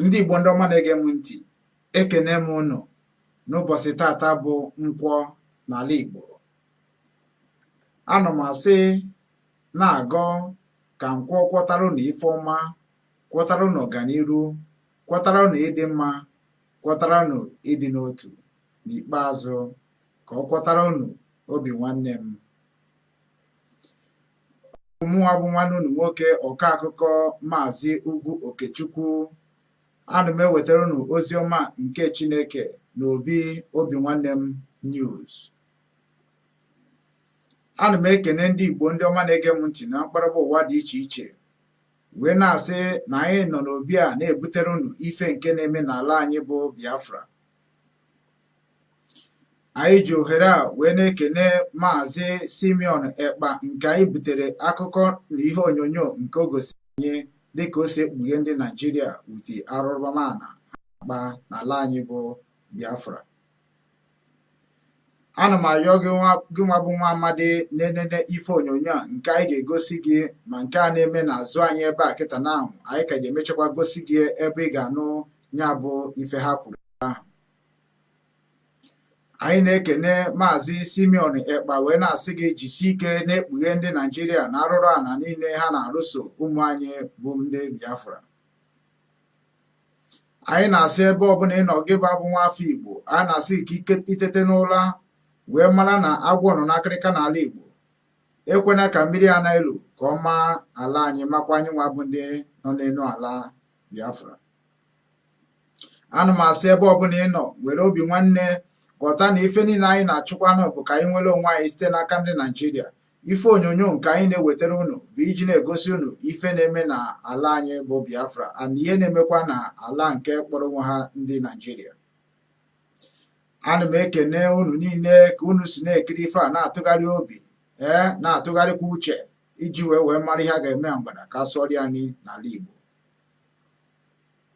Ndị Igbo ndị ọma na-ege m ntị, ekene m unu n'ụbọchị tata bụ nkwọ n'ala Igbo. Ana m asị na-agọ ka nkwọ kwọtara unu ife ọma, kwọtara unu ọganiru, kwọtara unu ịdị mma, kwọtara unu ịdị n'otu, n'ikpeazụ ka ọ kwọtara unu Obinwannem. Mụnwa bụ nwanne unu nwoke ọkọ akụkọ Maazị Ugwu Okechukwu. Ana m ewetara unu ozi ọma nke Chineke na Obinwannem News. Ana m ekene ndị Igbo ndị ọma na-ege m ntị na mkparaba ụwa dị iche iche, wee na-asị na anyị nọ n'obi a na-ebutere unu ife nke na-eme n'ala anyị bụ Biafra. Anyị ji ohere a wee na-ekene Maazị Simeon Ekpa nke anyị butere akụkọ na ihe onyonyo nke o gosiri anyị dịka o si ekpughe ndị Nigeria wuti arụrụbamana akpa n'ala anyị bụ Biafra. Ana m ayọ gị nwa bụ nwa amadi na-enene ife onyonyo a nke anyị ga-egosi gị, ma nke a na-eme n'azụ anyị ebe a kịta na ahụ anyị ka ga-emechakwa gosi gị ebe ị ga-anụ ya bụ ife ha kwuru ahụ. Anyị na-ekene Maazị Simeon Ekpa wee na-asị gị jisie ike na-ekpughe ndị Nigeria na arụrụ ana niile ha na-arụso ụmụ anyị bụ ndị Biafra. Anyị na-asị ebe ọbụla ị nọ gị bụ nwa afọ Igbo, a na-asị ka itete n'ụra wee mara na agwọ nọ n'akịrịka n'ala Igbo. Ekwena ka mmiri a na-elu ka ọ maa ala anyị, makwa anyị nwa bụ ndị nọ n'elu ala Biafra. Ana m asị ebe ọbụla ị nọ were obi nwanne ghọta na ife niile anyị na-achụkwanụ bụ ka anyị nwere onwe anyị site n'aka ndị Nigeria. Ife onyonyo nke anyị na-ewetara unu bụ iji na-egosi unu ife na-eme na ala anyị bụ Biafra na ihe na-emekwa na ala nke kpọrọ onwe ha ndị Nigeria. Ana m ekene unu niile ka unu si na-ekiri ife a na-atụgharị obi na-atụgharịkwa uche iji wee mara ihe a ga-eme mgbada ka sụọrọ anyị n'ala Igbo.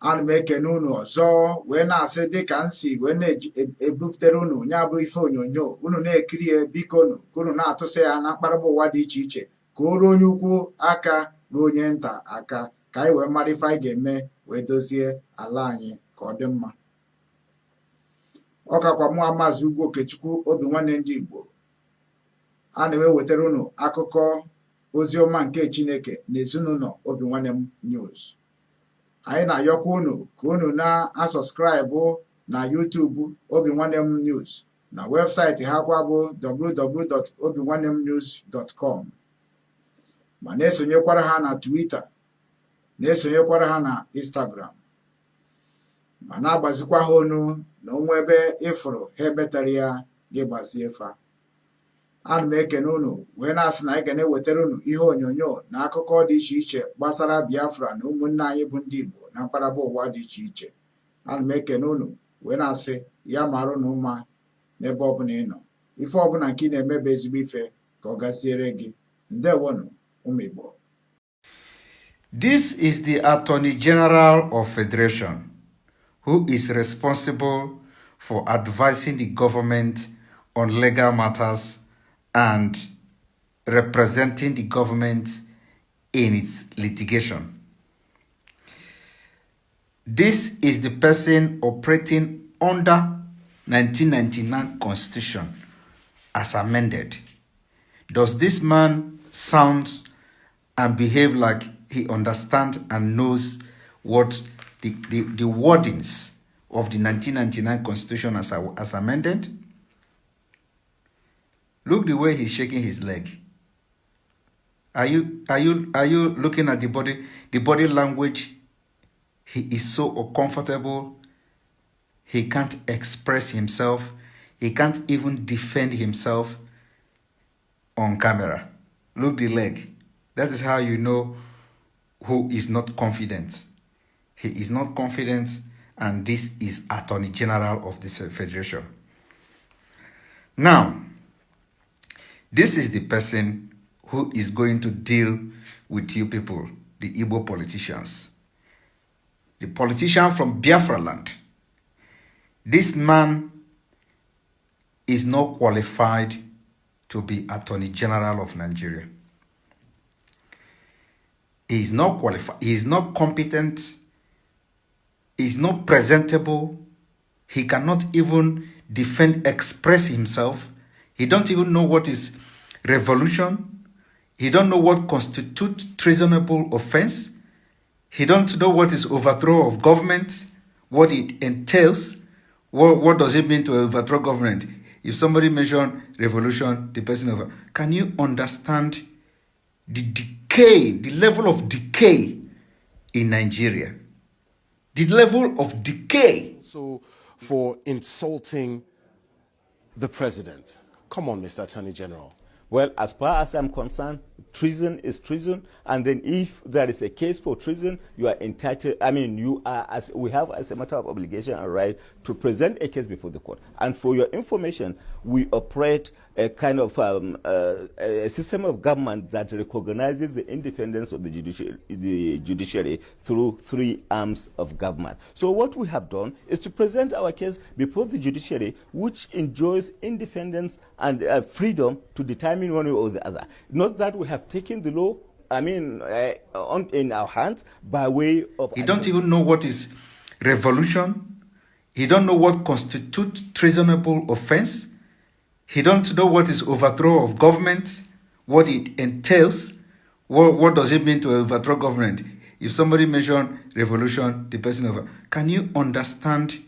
Ana m ekene unu ọzọ wee na-asị dịka nsi wee na-ebupụtere unu ya bụ ife onyonyo unu na-ekiri ya, biko ka unu na-atụsa ya na mkparaba ụwa dị iche iche ka o ruo onye ukwu aka ruo onye nta aka, ka anyị wee mara ife anyị ga-eme wee dozie ala anyị ka ọ dị mma. Ọ kakwa mụ Maazị Ugwu Okechukwu, Obinwanne ndị Igbo. Ana m ewetara unu akụkọ ozi ọma nke Chineke na ezinụlọ Obinwannem News. Anyị na-ayọkwa unu ka unu na-asọskraịbụ na YouTube Obinwannem News, na webụsaịtị ha kwa bụ www.obinwannemnews.com, ma na-esonyekwara ha na Twitter, na-esonyekwara ha na Instagram, ma na-agbazikwa ha onu na onwe ebe ịfụrụ ha ebetara ya gị gbazie fa. Ana m ekene unu wee na-asị na anyị ga na-ewetara unu ihe onyonyo na akụkọ dị iche iche gbasara Biafra na ụmụnne anyị bụ ndị Igbo na mkparaba ụwa dị iche iche. Ana m ekene unu wee na-asị ya mara unu mma n'ebe ọbụla ị nọ. Ife ọbụla nke ị na-eme bụ ezigbo ife ka ọ gaziere gị. Ndewonu ụmụ Igbo. This is the Attorney General of Federation, who is responsible for advising the government on legal matters and representing the government in its litigation. This is the person operating under 1999 Constitution as amended. Does this man sound and behave like he understands and knows what the wordings of the 1999 Constitution as amended? Look the way he's shaking his leg. Are you looking at the body language? He is so uncomfortable. He can't express himself. He can't even defend himself on camera. Look the leg. That is how you know who is not confident. He is not confident, and this is Attorney General of this Federation. Now, this is the person who is going to deal with you people, the Igbo politicians. The politician from Biafra land. This man is not qualified to be Attorney General of Nigeria. He is not qualified. He is not competent. He's not presentable. He cannot even express himself. He don't even know what is revolution. He don't know what constitutes treasonable offense. He don't know what is overthrow of government, what it entails. What does it mean to overthrow government? If somebody mention revolution, the person over. Can you understand the decay, the level of decay in Nigeria? The level of decay. So, for insulting the president. Come on, Mr. Attorney General. Well, as far as I'm concerned, treason is treason, and then if there is a case for treason, you are entitled, we have as a matter of obligation and right to present a case before the court. And for your information, we operate a kind of a system of government that recognizes the independence of the judiciary through three arms of government. So what we have done is to present our case before the judiciary, which enjoys independence and freedom to determine one way or the other. Not that we have taken the law, in our hands by way of... He don't even know what is revolution. He don't know what constitutes treasonable offense. He don't know what is overthrow of government, what it entails. What does it mean to overthrow government? If somebody mention revolution, the person over. Can you understand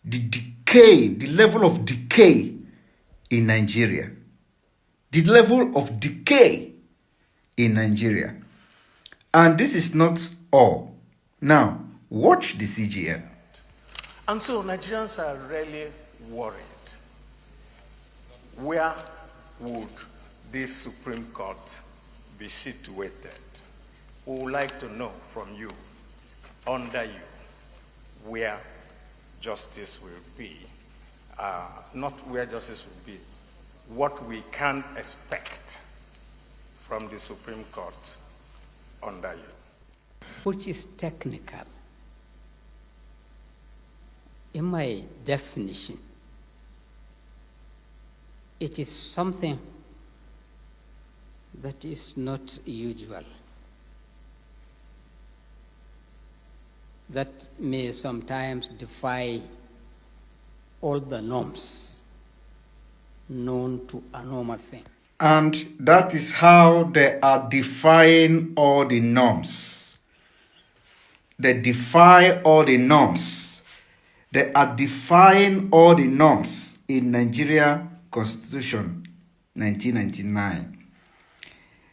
the decay, the level of decay in Nigeria? The level of decay in Nigeria. And this is not all. Now, watch the CGN. And so Nigerians are really worried. Where would this Supreme Court be situated? We would like to know from you, under you, where justice will be. Not where justice will be, what we can expect from the Supreme Court under you. Which is technical. In my definition, it is something that is not usual, that may sometimes defy all the norms known to a normal thing. And that is how they are defying all the norms. They defy all the norms. They are defying all the norms in Nigeria Constitution 1999.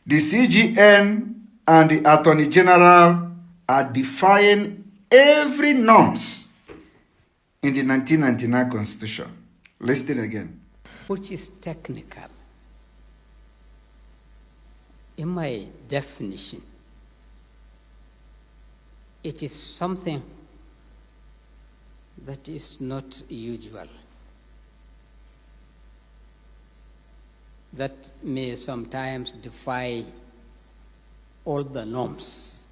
The CGN and the Attorney General are defying every norms in the 1999 Constitution. Listen again. Which is technical. In my definition, it is something that is not usual, that may sometimes defy all the norms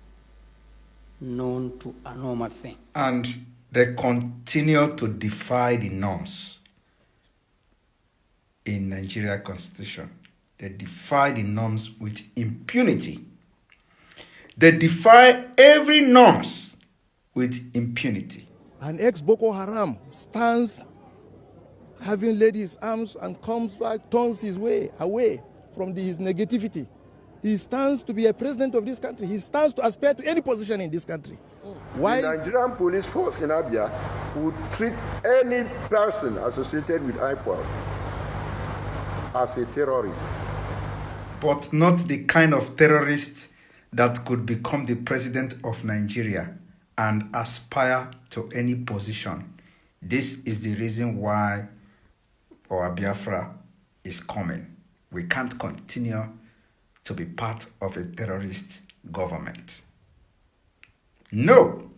known to a normal thing. And they continue to defy the norms in Nigeria Constitution. They defy the norms with impunity. They defy every norms with impunity. An ex-Boko Haram stands having laid his arms and comes back, turns his way away from his negativity. He stands to be a president of this country. He stands to aspire to any position in this country. Why? The Nigerian police force in Abia would treat any person associated with IPOL as a terrorist. But not the kind of terrorist that could become the president of Nigeria and aspire to any position. This is the reason why our Biafra is coming. We can't continue to be part of a terrorist government. No,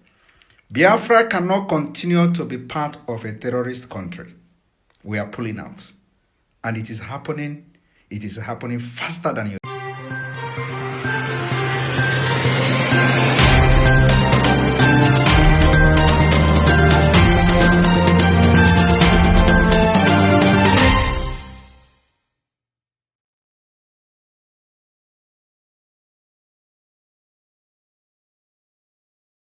Biafra cannot continue to be part of a terrorist country. We are pulling out. And it is happening faster than you